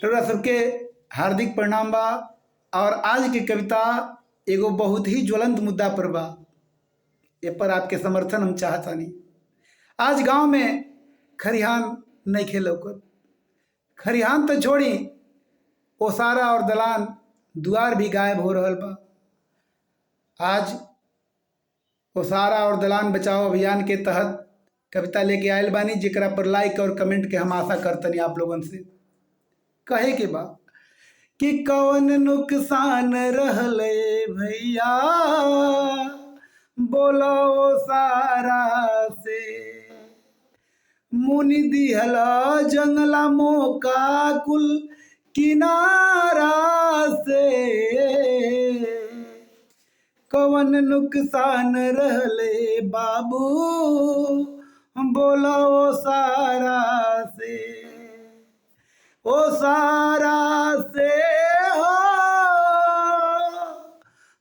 रउरा सबके हार्दिक प्रणाम बा। और आज की कविता एगो बहुत ही ज्वलंत मुद्दा पर बा। ए पर आपके समर्थन हम चाहतानी। आज गांव में खरिहान नइखे लौकत। खरिहान तो छोड़ी, ओसारा और दलान दुआर भी गायब हो रहल बा। आज ओसारा और दलान बचाओ अभियान के तहत कविता लेके आयल बानी, जेकरा पर लाइक और कमेंट के हम आशा करतनी आप लोगन से। कहे के बा कि कौन नुकसान रहले भैया, बोलो ओसारा से। मुनि दिहला जंगला मोका कुल किनारा से। कौन नुकसान रहले बाबू, बोलो ओसारा से। ओसारा से हो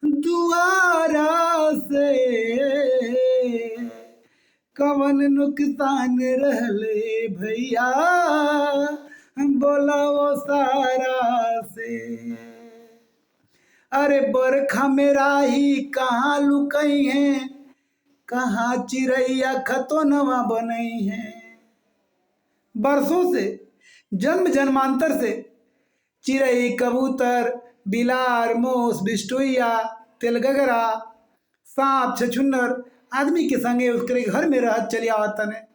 दुआरा से, कवन नुकसान रहले भैया, बोला ओसारा से। अरे बरखा में राही कहाँ लुकई हैं, कहाँ चिड़ैया खतोनवा बनई हैं। बरसों से, जन्म जन्मांतर से चिड़ई, कबूतर, बिलार, मोस, बिष्टुइया, तेलगगरा, सांप, छछुन्नर आदमी के संगे उसके घर में रह चली आवतन है।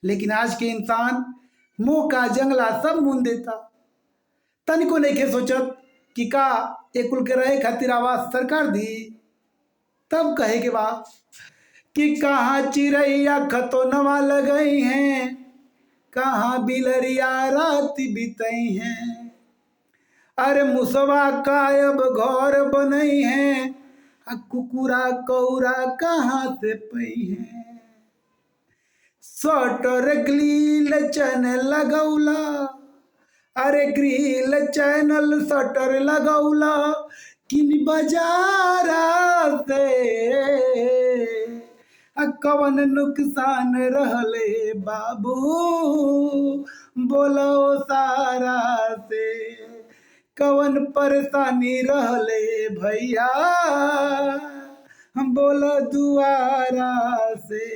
लेकिन आज के इंसान मोका जंगला सब मुन देता। तनिको नइखे सोचत कि का एक कुल के रहे खातिर आवास सरकार दी। तब कहे के बा कि कहाँ चिड़ैया खतोनवा लगई हैं, कहाँ बिलरिया रात बितई हैं। अरे मुसवा कायब घर बनई हैं, कुकुरा कौरा कहाँ से पई हैं। शटर ग्रिल चैनल लगौला, अरे ग्रिल चैनल शटर लगौला किन बाजारा से। कवन नुकसान रहले बाबू, बोलो ओसारा से। कवन परेशानी रहले भैया, हम बोलो दुआरा से।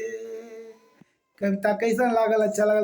कविता कैसा लागल? अच्छा लागल तो